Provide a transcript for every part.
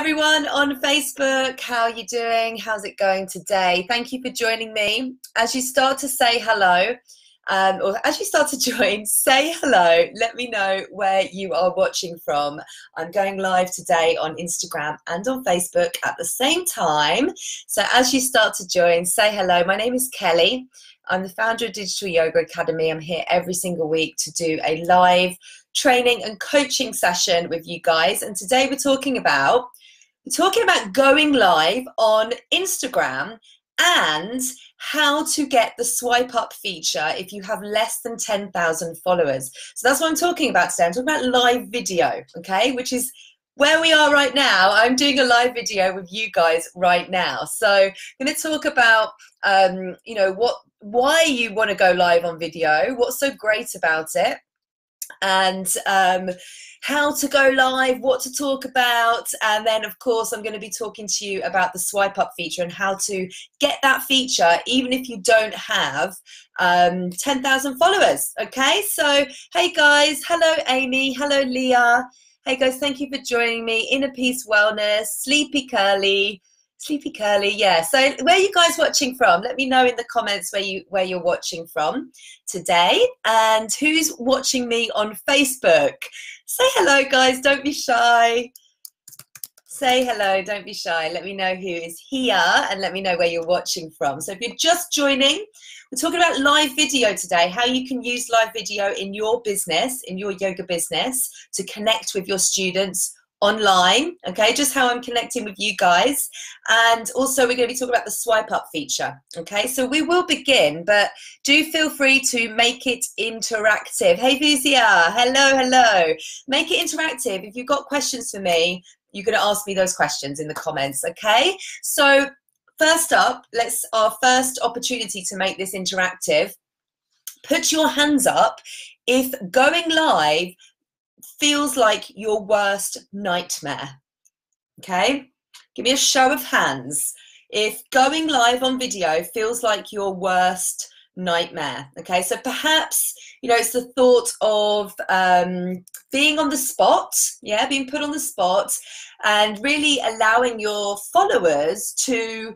everyone on Facebook. How are you doing? How's it going today? Thank you for joining me. As you start to say hello, or as you start to join, say hello. Let me know where you are watching from. I'm going live today on Instagram and on Facebook at the same time. So as you start to join, say hello. My name is Kelly. I'm the founder of Digital Yoga Academy. I'm here every single week to do a live training and coaching session with you guys. And today we're talking about going live on Instagram and how to get the swipe up feature if you have less than 10,000 followers. So that's what I'm talking about today. I'm talking about live video, okay, which is where we are right now. I'm doing a live video with you guys right now. So I'm going to talk about, why you want to go live on video, what's so great about it, and how to go live, what to talk about, and then of course I'm going to be talking to you about the swipe up feature and how to get that feature even if you don't have 10,000 followers. Okay, so hey guys, hello Amy, hello Leah, hey guys, thank you for joining me. Inner Peace Wellness, Sleepy Curly, yeah. So where are you guys watching from? Let me know in the comments where you're watching from today, and who's watching me on Facebook. Say hello guys, don't be shy. Say hello, don't be shy. Let me know who is here and let me know where you're watching from. So if you're just joining, we're talking about live video today, how you can use live video in your business, in your yoga business, to connect with your students online, okay, just how I'm connecting with you guys. And also we're going to be talking about the swipe up feature, okay. So we will begin, but do feel free to make it interactive. Hey Vizia, hello. Make it interactive. If you've got questions for me, you're going to ask me those questions in the comments, okay. So first up, our first opportunity to make this interactive, put your hands up if going live feels like your worst nightmare, okay? Give me a show of hands if going live on video feels like your worst nightmare, okay? So perhaps, it's the thought of being on the spot, yeah, being put on the spot, and really allowing your followers to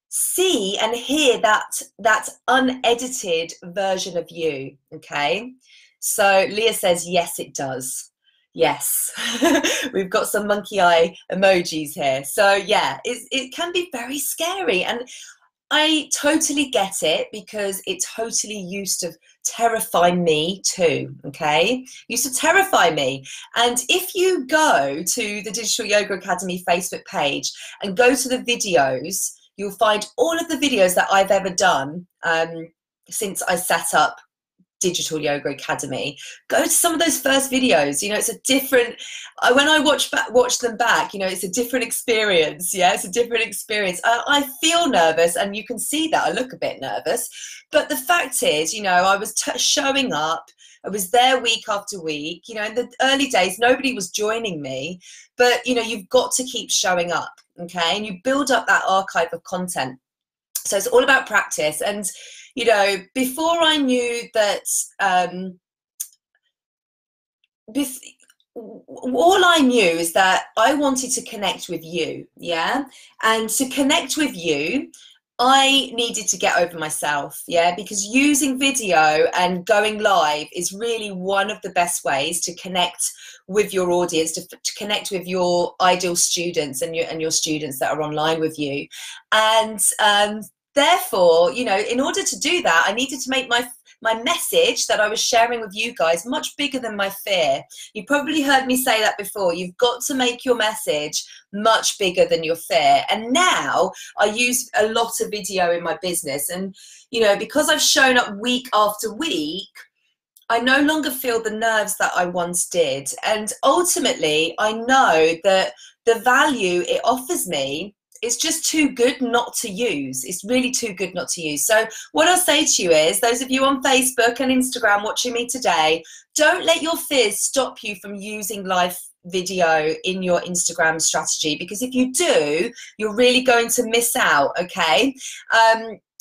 see and hear that unedited version of you, okay? So Leah says, yes, it does. Yes, we've got some monkey eye emojis here. So yeah, it can be very scary, and I totally get it because it totally used to terrify me too, okay? Used to terrify me. And if you go to the Digital Yoga Academy Facebook page and go to the videos, you'll find all of the videos that I've ever done since I set up Digital Yoga Academy. Go to some of those first videos. It's a different, when I watch them back, it's a different experience. Yeah, it's a different experience. I feel nervous, and you can see that I look a bit nervous, but the fact is, I was showing up. I was there week after week. In the early days, nobody was joining me, but you've got to keep showing up, okay? And you build up that archive of content. So it's all about practice. And before I knew that, all I knew is that I wanted to connect with you, yeah? And to connect with you, I needed to get over myself, yeah? Because using video and going live is really one of the best ways to connect with your audience, to connect with your ideal students and your students that are online with you. And therefore, in order to do that, I needed to make my message that I was sharing with you guys much bigger than my fear. You probably heard me say that before. You've got to make your message much bigger than your fear. And now I use a lot of video in my business. And, because I've shown up week after week, I no longer feel the nerves that I once did. And ultimately, I know that the value it offers me, it's just too good not to use. It's really too good not to use. So what I'll say to you is, those of you on Facebook and Instagram watching me today, don't let your fears stop you from using live video in your Instagram strategy, because if you do, you're really going to miss out, okay?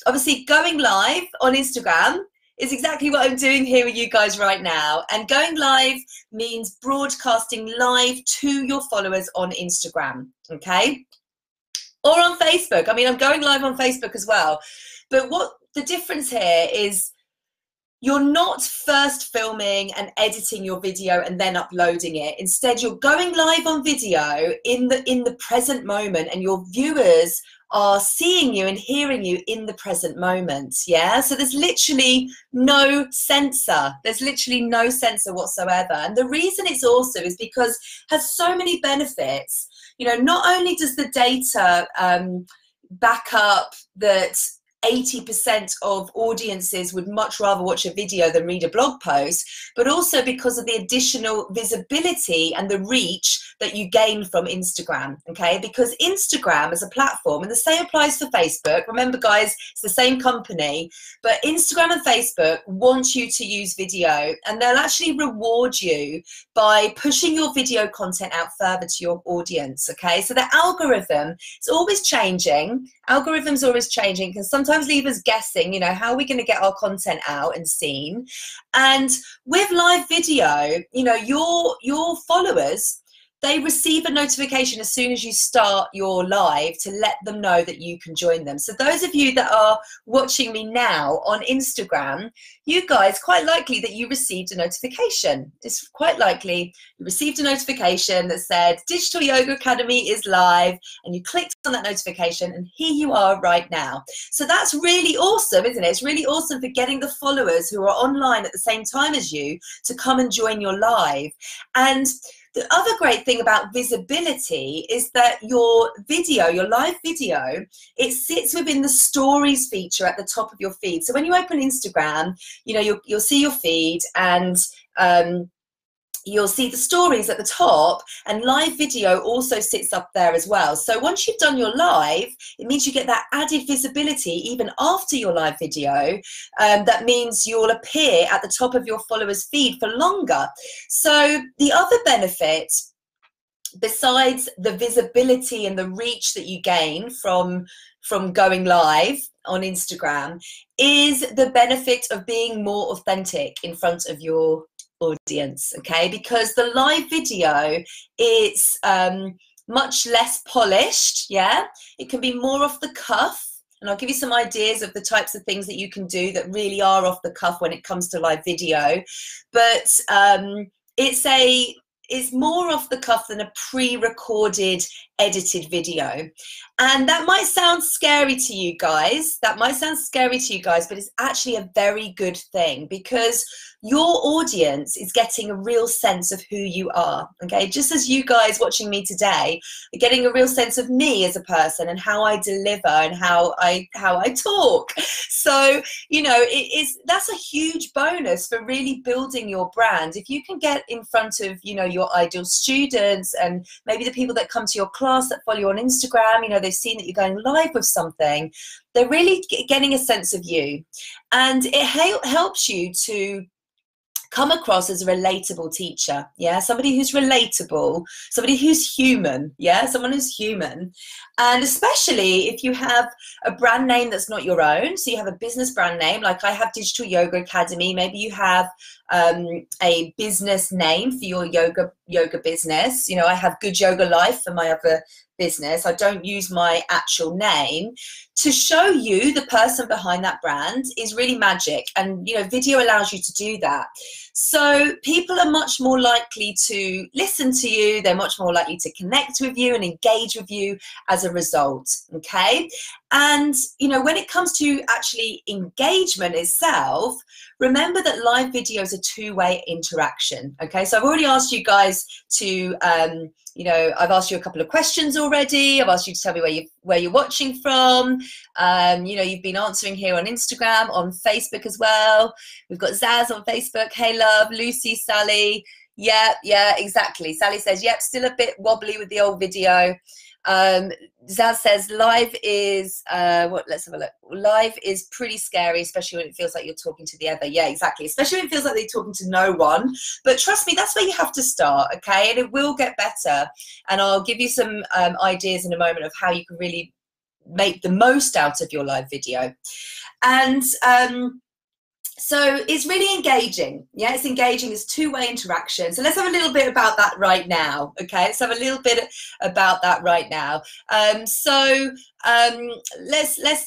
Obviously, going live on Instagram is exactly what I'm doing here with you guys right now. And going live means broadcasting live to your followers on Instagram, okay? Or on Facebook. I mean, I'm going live on Facebook as well. But what the difference here is, you're not first filming and editing your video and then uploading it. Instead, you're going live on video in the present moment, and your viewers are seeing you and hearing you in the present moment. Yeah, so there's literally no censor. There's literally no censor whatsoever. And the reason it's awesome is because it has so many benefits. You know, not only does the data back up that 80% of audiences would much rather watch a video than read a blog post, but also because of the additional visibility and the reach that you gain from Instagram, okay? Because Instagram as a platform, and the same applies for Facebook, remember guys, it's the same company, but Instagram and Facebook want you to use video, and they'll actually reward you by pushing your video content out further to your audience, okay? So the algorithm is always changing. Algorithms are always changing, can sometimes leave us guessing, you know, how are we going to get our content out and seen? And with live video, you know, your followers, they receive a notification as soon as you start your live to let them know that you can join them. So those of you that are watching me now on Instagram, you guys, quite likely that you received a notification. It's quite likely you received a notification that said Digital Yoga Academy is live, and you clicked on that notification, and here you are right now. So that's really awesome, isn't it? It's really awesome for getting the followers who are online at the same time as you to come and join your live. And the other great thing about visibility is that your video, your live video, it sits within the stories feature at the top of your feed. So when you open Instagram, you know, you'll see your feed, and you'll see the stories at the top, and live video also sits up there as well. So once you've done your live, it means you get that added visibility even after your live video. That means you'll appear at the top of your followers' feed for longer. So the other benefit, besides the visibility and the reach that you gain from going live on Instagram, is the benefit of being more authentic in front of your audience, okay? Because the live video, it's much less polished, yeah? It can be more off the cuff, and I'll give you some ideas of the types of things that you can do that really are off the cuff when it comes to live video. But it's more off the cuff than a pre-recorded, edited video. And that might sound scary to you guys. That might sound scary to you guys, but it's actually a very good thing, because your audience is getting a real sense of who you are, okay? Just as you guys watching me today are getting a real sense of me as a person and how I deliver and how I talk. So, you know, that's a huge bonus for really building your brand. If you can get in front of, you know, your ideal students and maybe the people that come to your class that follow you on Instagram, you know, they've seen that you're going live with something, they're really getting a sense of you. And it helps you to come across as a relatable teacher, yeah? Somebody who's relatable, somebody who's human, yeah? Someone who's human. And especially if you have a brand name that's not your own, so you have a business brand name, like I have Digital Yoga Academy, maybe you have a business name for your yoga business. You know, I have Good Yoga Life for my other business. I don't use my actual name. To show you the person behind that brand is really magic, and you know, video allows you to do that. So people are much more likely to listen to you, they're much more likely to connect with you and engage with you as a result, okay? And you know, when it comes to actually engagement itself, remember that live video is a two-way interaction, okay? So I've already asked you guys to you know, I've asked you a couple of questions already. I've asked you to tell me where you're watching from. You know, you've been answering here on Instagram, on Facebook as well. We've got Zaz on Facebook. Hey, love. Lucy, Sally. Yeah, exactly. Sally says, yep, still a bit wobbly with the old video. Zaz says live is let's have a look. Live is pretty scary, especially when it feels like you're talking to the other. Yeah, exactly, especially when it feels like they're talking to no one. But trust me, that's where you have to start, okay? And it will get better, and I'll give you some ideas in a moment of how you can really make the most out of your live video. And So it's really engaging. Yeah, it's engaging. It's two-way interaction. So let's have a little bit about that right now. Okay, let's have a little bit about that right now. Let's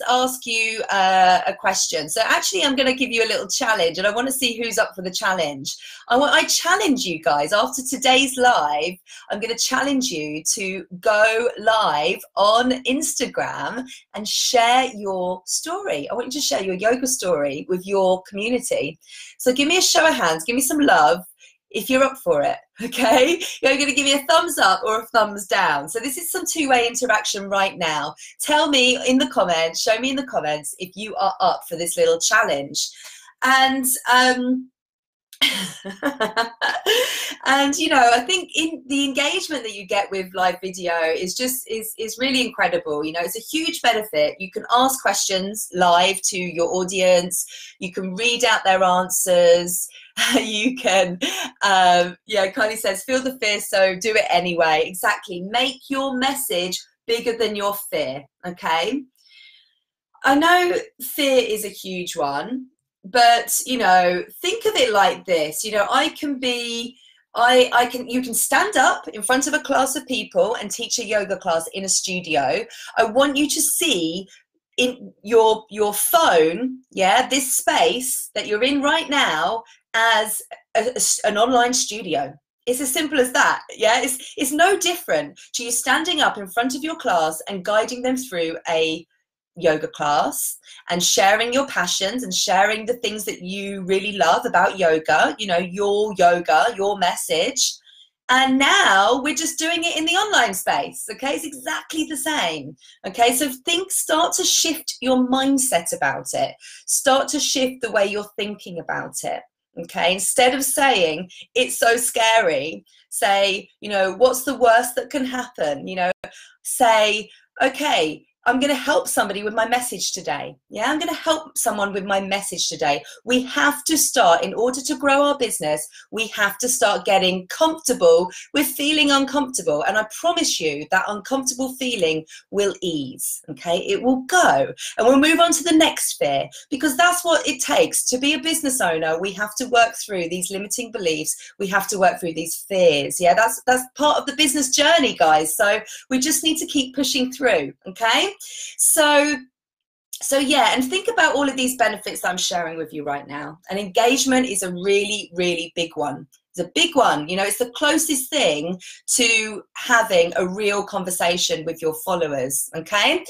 ask you a question. So actually, I'm going to give you a little challenge, and I want to see who's up for the challenge. I challenge you guys after today's live. I'm going to challenge you to go live on Instagram and share your story. I want you to share your yoga story with your community. So give me a show of hands, give me some love if you're up for it, okay? You're going to give me a thumbs up or a thumbs down. So this is some two-way interaction right now. Tell me in the comments, show me in the comments if you are up for this little challenge. And and you know, I think in the engagement that you get with live video is really incredible. You know, it's a huge benefit. You can ask questions live to your audience, you can read out their answers, you can yeah, Kylie says feel the fear, so do it anyway. Exactly, make your message bigger than your fear. Okay, I know fear is a huge one, but you know, think of it like this. You know, you can stand up in front of a class of people and teach a yoga class in a studio. I want you to see in your phone, yeah, this space that you're in right now as an online studio. It's as simple as that. Yeah, it's no different to you standing up in front of your class and guiding them through a yoga class and sharing your passions and sharing the things that you really love about yoga, you know, your yoga, your message. And now we're just doing it in the online space. Okay, it's exactly the same. Okay, so start to shift your mindset about it. Start to shift the way you're thinking about it. Okay, instead of saying it's so scary, say, you know, what's the worst that can happen? You know, say, okay, I'm going to help somebody with my message today. Yeah, I'm going to help someone with my message today. We have to start, in order to grow our business, we have to start getting comfortable with feeling uncomfortable. And I promise you that uncomfortable feeling will ease. Okay, it will go. And we'll move on to the next fear, because that's what it takes to be a business owner. We have to work through these limiting beliefs. We have to work through these fears. Yeah, that's part of the business journey, guys. So we just need to keep pushing through. Okay. So yeah, and think about all of these benefits that I'm sharing with you right now. And engagement is a really, really big one. It's a big one. You know, it's the closest thing to having a real conversation with your followers. Okay.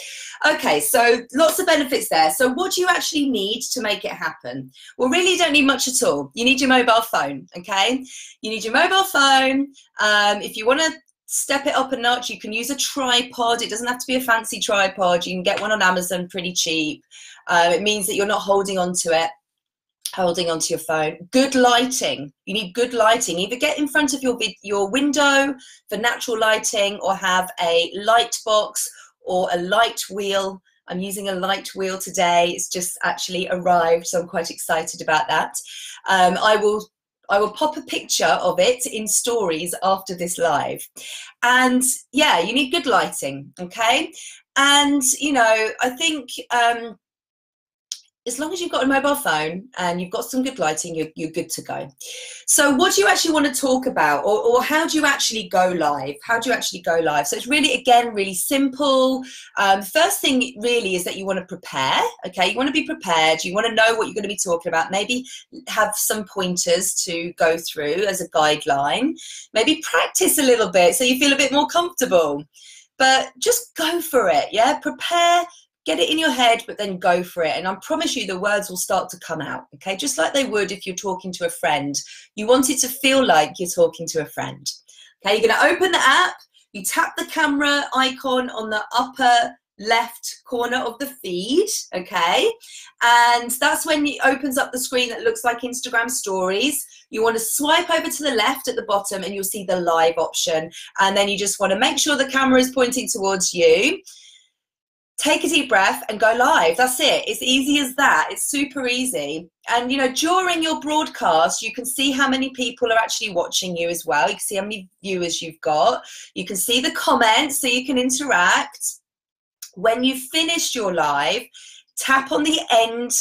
Okay, so lots of benefits there. So what do you actually need to make it happen? Well, really, you don't need much at all. You need your mobile phone. Okay, you need your mobile phone. If you want to step it up a notch, you can use a tripod. It doesn't have to be a fancy tripod. You can get one on Amazon pretty cheap. It means that you're not holding onto your phone. Good lighting. You need good lighting. Either get in front of your window for natural lighting, or have a light box or a light wheel. I'm using a light wheel today. It's just actually arrived, so I'm quite excited about that. I will pop a picture of it in stories after this live. And yeah, you need good lighting, okay? And, you know, I think as long as you've got a mobile phone and you've got some good lighting, you're good to go. So what do you actually want to talk about, or how do you actually go live? How do you actually go live? So it's really, again, really simple. First thing really is that you want to prepare, okay? You want to be prepared. You want to know what you're going to be talking about. Maybe have some pointers to go through as a guideline. Maybe practice a little bit so you feel a bit more comfortable. But just go for it, yeah? Prepare. Get it in your head, but then go for it. And I promise you the words will start to come out, okay? Just like they would if you're talking to a friend. You want it to feel like you're talking to a friend. Okay, you're gonna open the app, you tap the camera icon on the upper left corner of the feed, okay? And that's when it opens up the screen that looks like Instagram stories. You want to swipe over to the left at the bottom and you'll see the live option. And then you just want to make sure the camera is pointing towards you. Take a deep breath and go live. That's it. It's easy as that. It's super easy. And, you know, during your broadcast, you can see how many people are actually watching you as well. You can see how many viewers you've got. You can see the comments so you can interact. When you've finished your live, tap on the end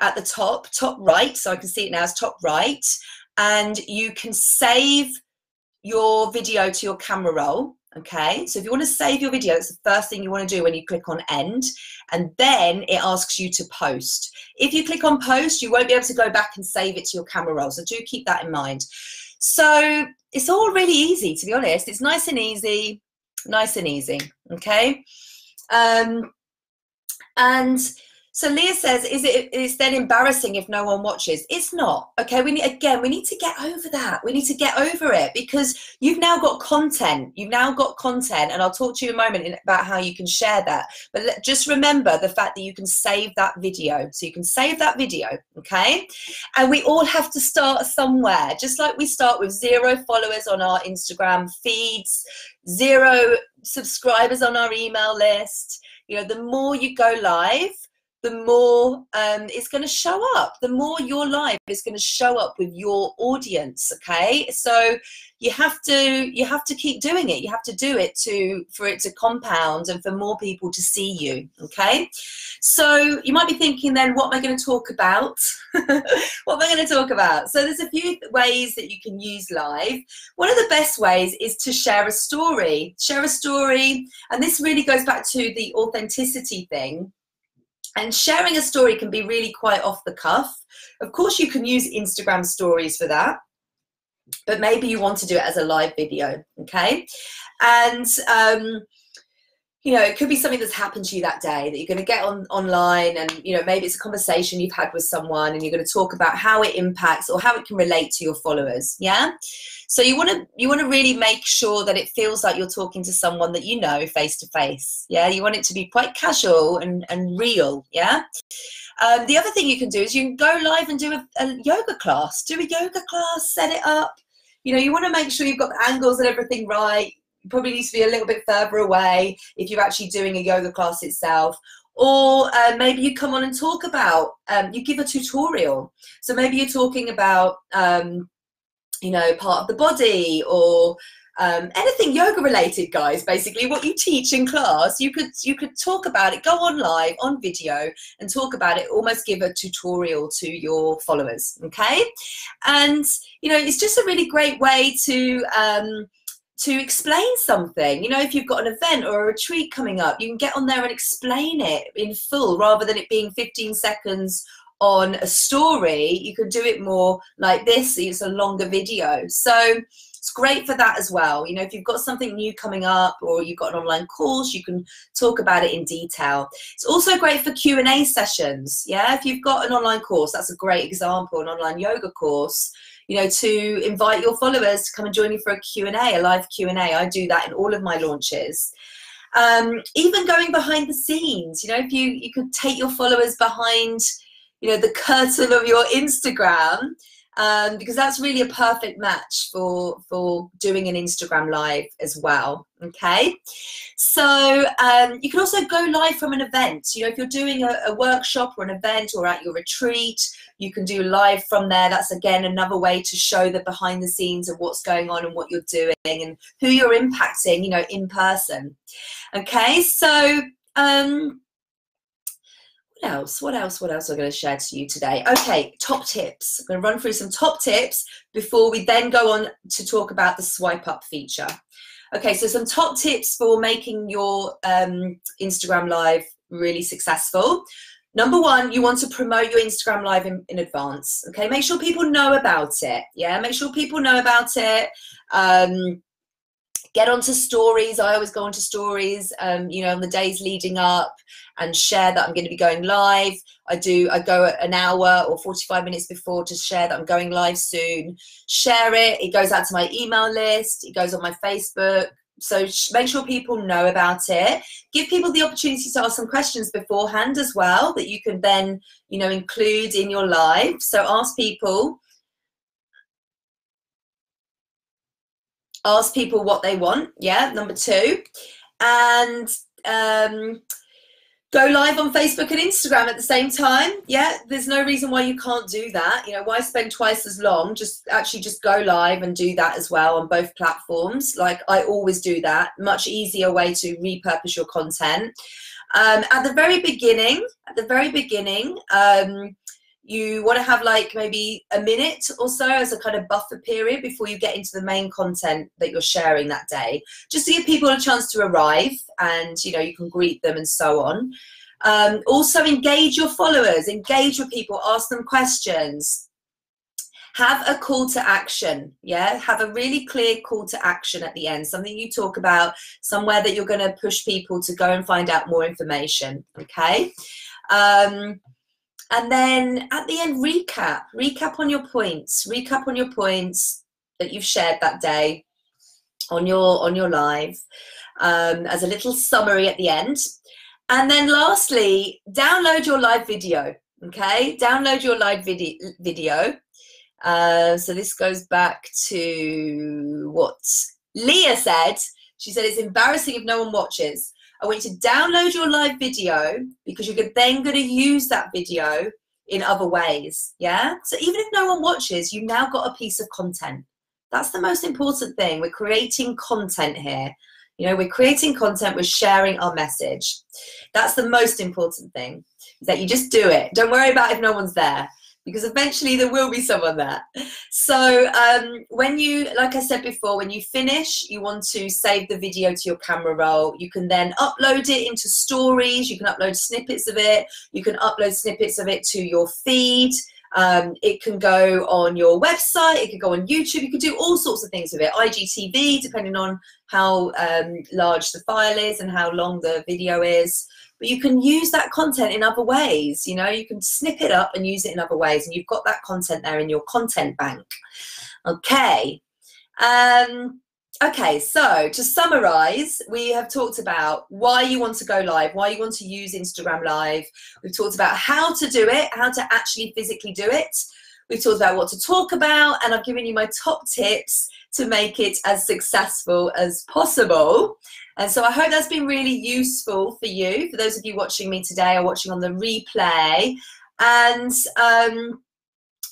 at the top right, so I can see it now as top right, and you can save your video to your camera roll. Okay, so if you want to save your video, it's the first thing you want to do when you click on end, and then it asks you to post. If you click on post, you won't be able to go back and save it to your camera roll, so do keep that in mind. So it's all really easy, to be honest. It's nice and easy, okay? And so Leah says, it's then embarrassing if no one watches? It's not, okay? We need to get over that. We need to get over it, because you've now got content. And I'll talk to you in a moment about how you can share that. But just remember the fact that you can save that video. So you can save that video, okay? And we all have to start somewhere, just like we start with 0 followers on our Instagram feeds, 0 subscribers on our email list. You know, the more you go live, the more it's going to show up. The more your live is going to show up with your audience. Okay, so you have to keep doing it. You have to do it for it to compound and for more people to see you. Okay, so you might be thinking then, what am I going to talk about? What am I going to talk about? So there's a few ways that you can use live. One of the best ways is to share a story. Share a story, and this really goes back to the authenticity thing. And sharing a story can be really quite off the cuff. Of course, you can use Instagram stories for that, but maybe you want to do it as a live video, okay? And, you know, it could be something that's happened to you that day that you're going to get online, and, you know, maybe it's a conversation you've had with someone and you're going to talk about how it impacts or how it can relate to your followers, yeah? So you want to really make sure that it feels like you're talking to someone that you know face to face. Yeah, you want it to be quite casual and real. Yeah. The other thing you can do is you can go live and do a yoga class. Do a yoga class, set it up. You know, you want to make sure you've got the angles and everything right. You probably need to be a little bit further away if you're actually doing a yoga class itself. Or maybe you come on and talk about, you give a tutorial. So maybe you're talking about, you know, part of the body, or anything yoga related, guys. Basically what you teach in class, you could talk about it, go on live on video and talk about it, almost give a tutorial to your followers. Okay, and you know, it's just a really great way to explain something. You know, if you've got an event or a retreat coming up, you can get on there and explain it in full, rather than it being 15 seconds on a story. You could do it more like this. It's a longer video, so it's great for that as well. You know, if you've got something new coming up or you've got an online course, you can talk about it in detail. It's also great for Q&A sessions. Yeah, if you've got an online course, that's a great example, an online yoga course, you know, to invite your followers to come and join you for a Q&A, a live Q&A. I do that in all of my launches. Even going behind the scenes, you know, if you could take your followers behind, you know, the curtain of your Instagram, because that's really a perfect match for doing an Instagram live as well. Okay, so you can also go live from an event. You know, if you're doing a workshop or an event or at your retreat, you can do live from there. That's again another way to show the behind the scenes of what's going on and what you're doing and who you're impacting, you know, in person. Okay, so what else am I going to share to you today? Okay, top tips. I'm going to run through some top tips before we then go on to talk about the swipe up feature. Okay, so some top tips for making your Instagram live really successful. Number one, you want to promote your Instagram live in advance. Okay, make sure people know about it. Yeah, make sure people know about it. Get onto stories. I always go onto stories, you know, on the days leading up, and share that I'm going to be going live. I go an hour or 45 minutes before to share that I'm going live soon. Share it. It goes out to my email list. It goes on my Facebook. So make sure people know about it. Give people the opportunity to ask some questions beforehand as well, that you can then, you know, include in your live. So ask people what they want. Yeah, number two. And go live on Facebook and Instagram at the same time. Yeah, there's no reason why you can't do that. You know, why spend twice as long? Just go live and do that as well on both platforms. Like I always do that. Much easier way to repurpose your content. At the very beginning, You want to have like maybe a minute or so as a kind of buffer period before you get into the main content that you're sharing that day, just to give people a chance to arrive, and you know, you can greet them and so on. Also engage your followers, engage with people, ask them questions. Have a call to action, yeah? Have a really clear call to action at the end, something you talk about, somewhere that you're going to push people to go and find out more information, okay? And then at the end, recap on your points, that you've shared that day on your live, as a little summary at the end. And then lastly, download your live video, okay? Download your live video. So this goes back to what Leah said. She said, it's embarrassing if no one watches. I want you to download your live video, because you're then going to use that video in other ways, yeah? So even if no one watches, you've now got a piece of content. That's the most important thing. We're creating content here. You know, we're creating content, we're sharing our message. That's the most important thing, is that you just do it. Don't worry about if no one's there, because eventually there will be someone there. So when you, like I said before, when you finish, you want to save the video to your camera roll. You can then upload it into stories. You can upload snippets of it. You can upload snippets of it to your feed. It can go on your website. It can go on YouTube. You can do all sorts of things with it. IGTV, depending on how large the file is and how long the video is. But you can use that content in other ways. You know, you can snip it up and use it in other ways, and you've got that content there in your content bank. Okay. Okay, so to summarize, we have talked about why you want to go live, why you want to use Instagram Live. We've talked about how to do it, how to actually physically do it. We've talked about what to talk about, and I've given you my top tips to make it as successful as possible. And so I hope that's been really useful for you, for those of you watching me today or watching on the replay. And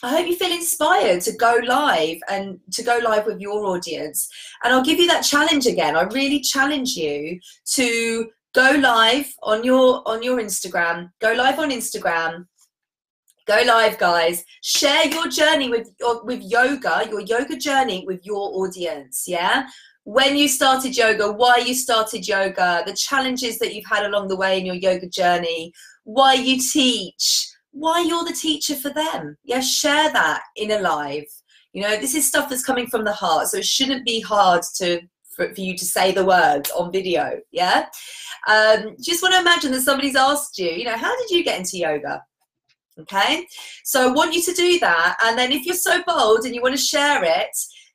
I hope you feel inspired to go live, and to go live with your audience. And I'll give you that challenge again. I really challenge you to go live on your Instagram. Go live on Instagram. Go live, guys. Share your journey with yoga, your yoga journey with your audience, yeah? When you started yoga, why you started yoga, the challenges that you've had along the way in your yoga journey, why you teach, why you're the teacher for them. Yeah, share that in a live. You know, this is stuff that's coming from the heart, so it shouldn't be hard for you to say the words on video, yeah? Just want to imagine that somebody's asked you, you know, how did you get into yoga? Okay, so I want you to do that, and then if you're so bold and you want to share it,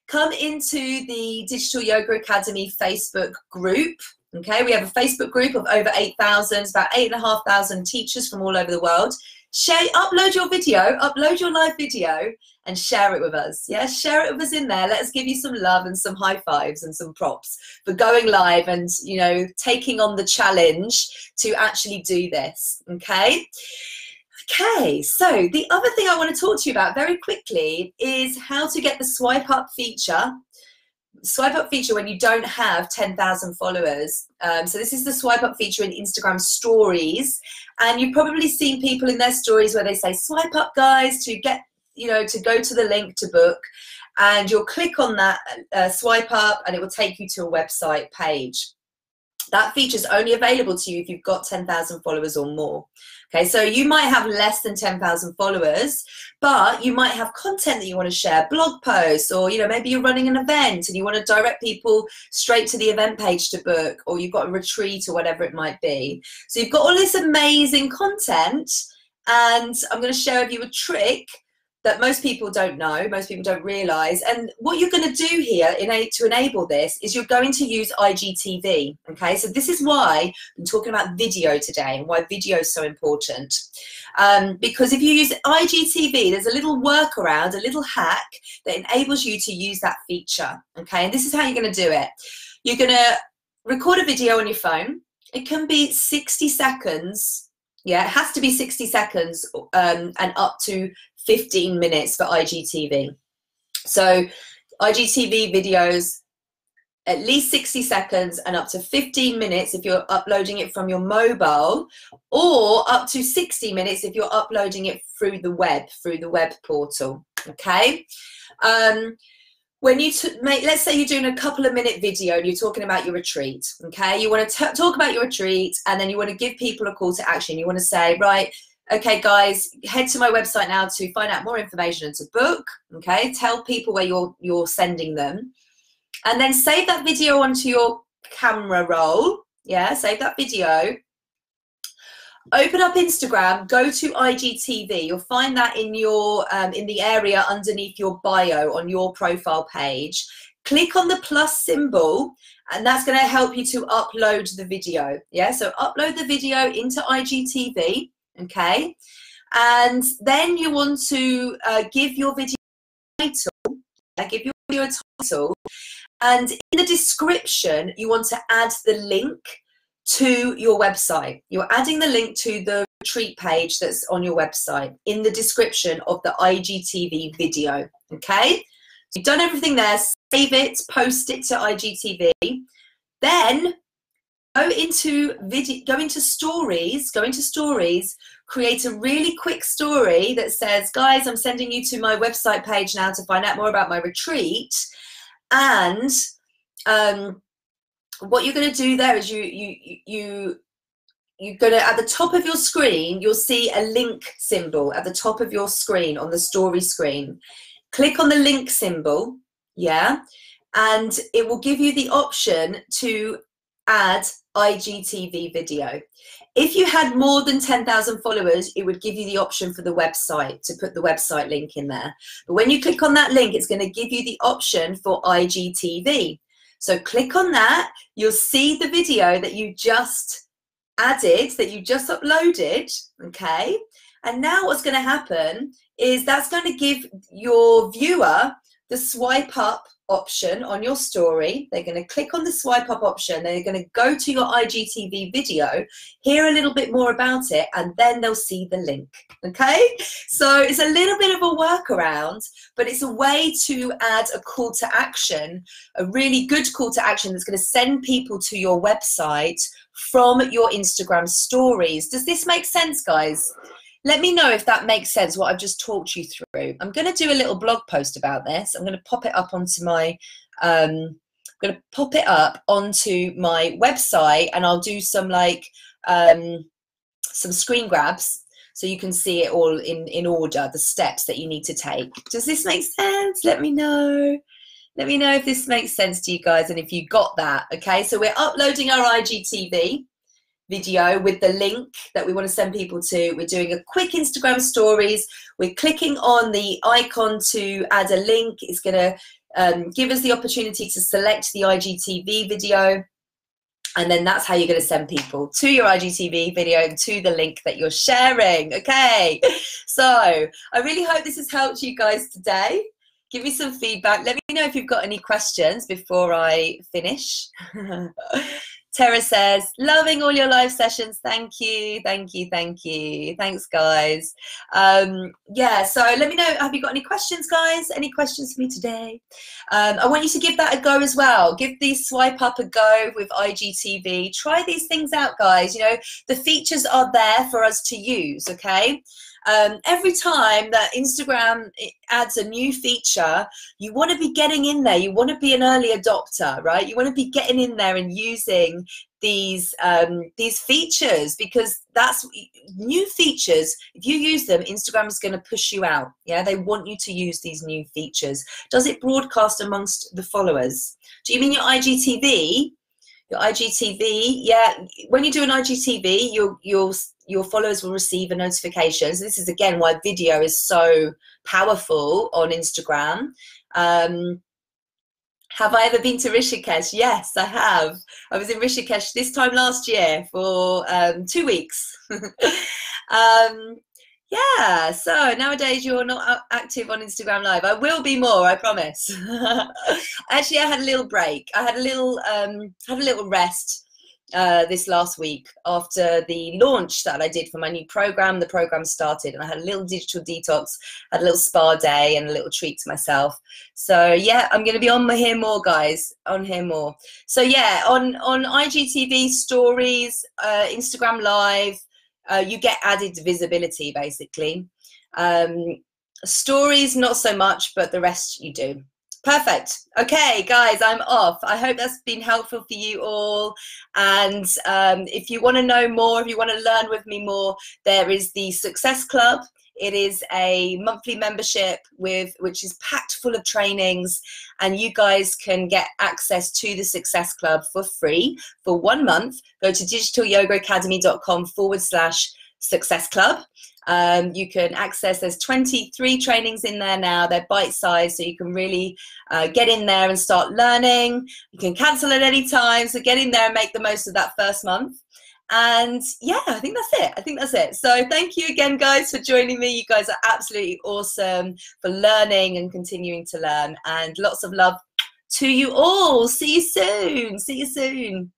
come into the Digital Yoga Academy Facebook group. Okay, we have a Facebook group of over 8,000, about 8,500 teachers from all over the world. Upload your video, upload your live video, and share it with us. Yeah, share it with us in there. Let us give you some love and some high fives and some props for going live and, you know, taking on the challenge to actually do this. Okay. Okay, so the other thing I want to talk to you about very quickly is how to get the swipe up feature. Swipe up feature when you don't have 10,000 followers. So this is the swipe up feature in Instagram stories, and you've probably seen people in their stories where they say swipe up, guys, to get, you know, to go to the link to book, and you'll click on that swipe up and it will take you to a website page. That feature is only available to you if you've got 10,000 followers or more. Okay, so you might have less than 10,000 followers, but you might have content that you want to share, blog posts, or, you know, maybe you're running an event and you want to direct people straight to the event page to book, or you've got a retreat or whatever it might be. So you've got all this amazing content, and I'm going to share with you a trick that most people don't know, most people don't realize. And what you're going to do here to enable this is you're going to use IGTV. Okay, so this is why I'm talking about video today and why video is so important. Because if you use IGTV, there's a little workaround, a little hack that enables you to use that feature. Okay, and this is how you're going to do it. You're going to record a video on your phone. It can be 60 seconds. Yeah, it has to be 60 seconds and up to 15 minutes for IGTV. So IGTV videos at least 60 seconds and up to 15 minutes if you're uploading it from your mobile, or up to 60 minutes if you're uploading it through the web portal. Okay. When you let's say you're doing a couple of minute video and you're talking about your retreat. Okay, you want to talk about your retreat, and then you want to give people a call to action. You want to say, right, okay guys, head to my website now to find out more information and to book. Okay, tell people where you're sending them. And then save that video onto your camera roll. Yeah, save that video. Open up Instagram, go to IGTV. You'll find that in your in the area underneath your bio on your profile page. Click on the plus symbol, and that's going to help you to upload the video. Yeah, so upload the video into IGTV. Okay, and then you want to give your video a title. Give your video a title. And in the description, you want to add the link to your website. You're adding the link to the retreat page that's on your website in the description of the IGTV video. Okay? So you've done everything there. Save it, post it to IGTV. Then go into stories, create a really quick story that says, guys, I'm sending you to my website page now to find out more about my retreat. And what you're going to do there is you're going to, at the top of your screen, you'll see a link symbol at the top of your screen on the story screen. Click on the link symbol, yeah, and it will give you the option to add IGTV video. If you had more than 10,000 followers, it would give you the option for the website, to put the website link in there. But when you click on that link, it's going to give you the option for IGTV. So click on that. You'll see the video that you just added, that you just uploaded. Okay. And now what's going to happen is that's going to give your viewer the swipe up option on your story. They're going to click on the swipe up option. They're going to go to your IGTV video, hear a little bit more about it, and then they'll see the link. Okay, so it's a little bit of a workaround, but it's a way to add a call to action, a really good call to action that's going to send people to your website from your Instagram stories. Does this make sense, guys? Let me know if that makes sense, what I've just talked you through. I'm going to do a little blog post about this. I'm going to pop it up onto my, website, and I'll do some some screen grabs so you can see it all in order, the steps that you need to take. Does this make sense? Let me know. Let me know if this makes sense to you guys and if you got that. Okay, so we're uploading our IGTV video with the link that we want to send people to. We're doing a quick Instagram stories. We're clicking on the icon to add a link. It's going to give us the opportunity to select the IGTV video. And then that's how you're going to send people to your IGTV video and to the link that you're sharing. Okay, so I really hope this has helped you guys today. Give me some feedback. Let me know if you've got any questions before I finish. Tara says, loving all your live sessions. Thank you, thank you, thank you. Thanks, guys. Yeah, so let me know, have you got any questions, guys? Any questions for me today? I want you to give that a go as well. Give the swipe up a go with IGTV. Try these things out, guys. You know, the features are there for us to use, okay? Every time that Instagram adds a new feature, you want to be getting in there. You want to be an early adopter, right? You want to be getting in there and using these features, because that's new features. If you use them, Instagram is going to push you out. Yeah, they want you to use these new features. Does it broadcast amongst the followers? Do you mean your IGTV? Your IGTV, yeah. When you do an IGTV, your followers will receive a notification. So this is again why video is so powerful on Instagram. Have I ever been to Rishikesh? Yes, I have. I was in Rishikesh this time last year for 2 weeks. Yeah, so nowadays you're not active on Instagram Live. I will be more, I promise. Actually, I had a little break. I had a little rest this last week after the launch that I did for my new program. The program started and I had a little digital detox, had a little spa day and a little treat to myself. So yeah, I'm going to be on here more, guys, on here more. So yeah, on IGTV stories, Instagram live, you get added visibility basically. Stories, not so much, but the rest you do. Perfect. Okay, guys, I'm off. I hope that's been helpful for you all. And if you want to know more, if you want to learn with me more, there is the Success Club. It is a monthly membership which is packed full of trainings, and you guys can get access to the Success Club for free for 1 month. Go to digitalyogaacademy.com/Success Club. You can access, there's 23 trainings in there now. They're bite-sized, so you can really get in there and start learning. You can cancel at any time, so get in there and make the most of that first month. And yeah, I think that's it. So thank you again, guys, for joining me. You guys are absolutely awesome for learning and continuing to learn, and lots of love to you all. See you soon.